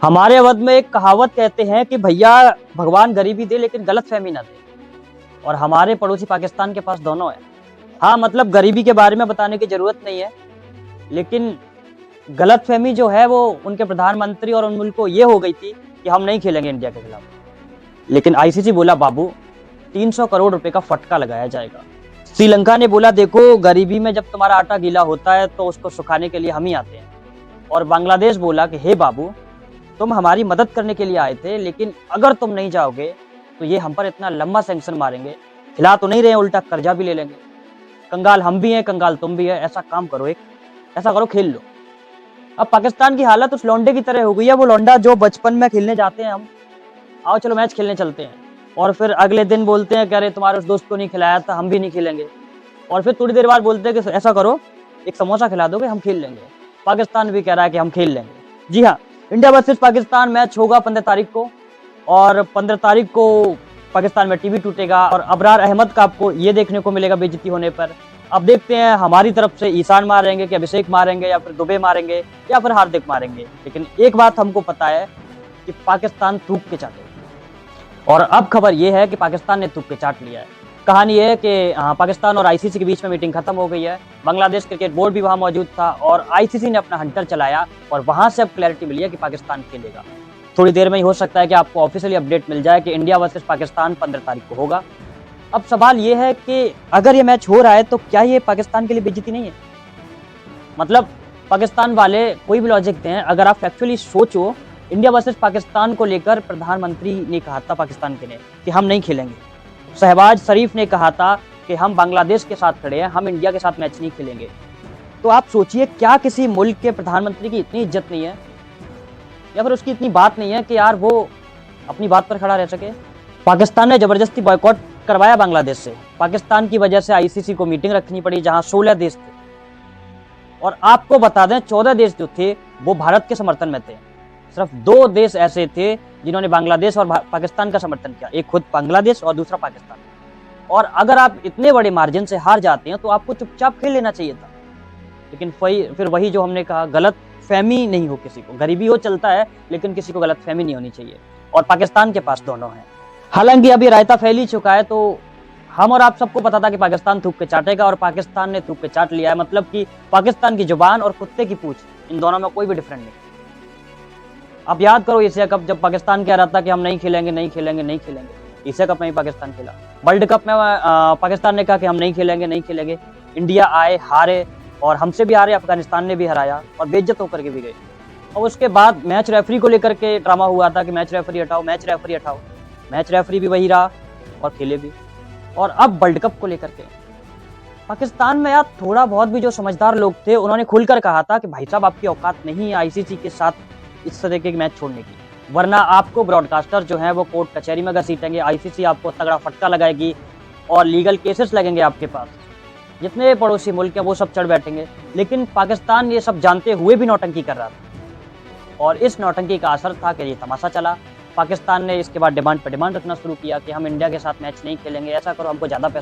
हमारे अवध में एक कहावत कहते हैं कि भैया भगवान गरीबी दे लेकिन गलतफहमी ना दे। और हमारे पड़ोसी पाकिस्तान के पास दोनों है। हाँ, मतलब गरीबी के बारे में बताने की जरूरत नहीं है, लेकिन गलतफहमी जो है वो उनके प्रधानमंत्री और उन मुल्क को ये हो गई थी कि हम नहीं खेलेंगे इंडिया के खिलाफ। लेकिन आईसीसी बोला बाबू 300 करोड़ रुपए का फटका लगाया जाएगा। श्रीलंका ने बोला देखो गरीबी में जब तुम्हारा आटा गीला होता है तो उसको सुखाने के लिए हम ही आते हैं। और बांग्लादेश बोला कि हे बाबू तुम हमारी मदद करने के लिए आए थे, लेकिन अगर तुम नहीं जाओगे तो ये हम पर इतना लंबा सैंक्शन मारेंगे, खिला तो नहीं रहे हैं, उल्टा कर्जा भी ले लेंगे। कंगाल हम भी हैं, कंगाल तुम भी है, ऐसा काम करो, ऐसा करो खेल लो। अब पाकिस्तान की हालत उस लौंडे की तरह हो गई है, वो लौंडा जो बचपन में खेलने जाते हैं, हम आओ चलो मैच खेलने चलते हैं, और फिर अगले दिन बोलते हैं कि अरे तुम्हारे उस दोस्त को नहीं खिलाया था, हम भी नहीं खेलेंगे। और फिर थोड़ी देर बाद बोलते हैं कि ऐसा करो एक समोसा खिला दोगे, हम खेल लेंगे। पाकिस्तान भी कह रहा है कि हम खेल लेंगे। जी हाँ, इंडिया वर्सेस पाकिस्तान मैच होगा 15 तारीख को, और 15 तारीख को पाकिस्तान में टीवी टूटेगा और अबरार अहमद का आपको ये देखने को मिलेगा बेइज्जती होने पर। अब देखते हैं हमारी तरफ से ईशान मारेंगे कि अभिषेक मारेंगे या फिर दुबे मारेंगे या फिर हार्दिक मारेंगे। लेकिन एक बात हमको पता है कि पाकिस्तान थूक के चाटेगा। और अब खबर यह है कि पाकिस्तान ने थूक के चाट लिया है। कहानी यह है कि पाकिस्तान और आईसीसी के बीच में मीटिंग खत्म हो गई है। बांग्लादेश क्रिकेट बोर्ड भी वहां मौजूद था और आईसीसी ने अपना हंटर चलाया और वहां से अब क्लैरिटी मिली है कि पाकिस्तान खेलेगा। थोड़ी देर में ही हो सकता है कि आपको ऑफिशियली अपडेट मिल जाए कि इंडिया वर्सेस पाकिस्तान 15 तारीख को होगा। अब सवाल यह है कि अगर ये मैच हो रहा है तो क्या ये पाकिस्तान के लिए बेइज्जती नहीं है? मतलब पाकिस्तान वाले कोई भी लॉजिक दें, अगर आप एक्चुअली सोचो, इंडिया वर्सेस पाकिस्तान को लेकर प्रधानमंत्री ने कहा था पाकिस्तान के ने कि हम नहीं खेलेंगे। शहबाज शरीफ ने कहा था कि हम बांग्लादेश के साथ खड़े हैं, हम इंडिया के साथ मैच नहीं खेलेंगे। तो आप सोचिए, क्या किसी मुल्क के प्रधानमंत्री की इतनी इज्जत नहीं है या फिर उसकी इतनी बात नहीं है कि यार वो अपनी बात पर खड़ा रह सके? पाकिस्तान ने जबरदस्ती बॉयकॉट करवाया बांग्लादेश से। पाकिस्तान की वजह से आईसीसी को मीटिंग रखनी पड़ी जहां 16 देश थे, और आपको बता दें 14 देश जो थे वो भारत के समर्थन में थे। सिर्फ 2 देश ऐसे थे जिन्होंने बांग्लादेश और पाकिस्तान का समर्थन किया, एक खुद बांग्लादेश और दूसरा पाकिस्तान। और अगर आप इतने बड़े मार्जिन से हार जाते हैं तो आपको चुपचाप खेल लेना चाहिए था। लेकिन फिर वही जो हमने कहा, गलत फहमी नहीं हो किसी को, गरीबी हो चलता है लेकिन किसी को गलत फहमी नहीं होनी चाहिए। और पाकिस्तान के पास दोनों है। हालांकि अभी रायता फैल ही चुका है, तो हम और आप सबको पता था कि पाकिस्तान थूक के चाटेगा और पाकिस्तान ने थूक के चाट लिया है। मतलब कि पाकिस्तान की जुबान और कुत्ते की पूंछ, इन दोनों में कोई भी डिफरेंट नहीं। अब याद करो एशिया कप, जब पाकिस्तान कह रहा था कि हम नहीं खेलेंगे नहीं खेलेंगे नहीं खेलेंगे, एशिया कप में ही पाकिस्तान खेला। वर्ल्ड कप में पाकिस्तान ने कहा कि हम नहीं खेलेंगे नहीं खेलेंगे, इंडिया आए, हारे, और हमसे भी हारे, अफगानिस्तान ने भी हराया और बेइज्जत होकर के भी गए। और उसके बाद मैच रेफरी को लेकर के ड्रामा हुआ था कि मैच रेफरी हटाओ, मैच रेफरी हटाओ। मैच रेफरी भी वही रहा और खेले भी। और अब वर्ल्ड कप को लेकर के पाकिस्तान में यार थोड़ा बहुत भी जो समझदार लोग थे उन्होंने खुलकर कहा था कि भाई साहब आपकी औकात नहीं है आईसीसी के साथ इस तरह के मैच छोड़ने की, वरना आपको ब्रॉडकास्टर जो है वो कोर्ट कचहरी में घसीटेंगे, आईसीसी आपको तगड़ा फटका लगाएगी और लीगल केसेस लगेंगे आपके पास। जितने पड़ोसी मुल्क हैं वो सब चढ़ बैठेंगे। लेकिन पाकिस्तान ये सब जानते हुए भी नौटंकी कर रहा था, और इस नौटंकी का असर था कि ये तमाशा चला। पाकिस्तान ने इसके बाद डिमांड पर डिमांड रखना शुरू किया कि हम इंडिया के साथ मैच नहीं खेलेंगे, ऐसा करो हमको ज़्यादा पैसा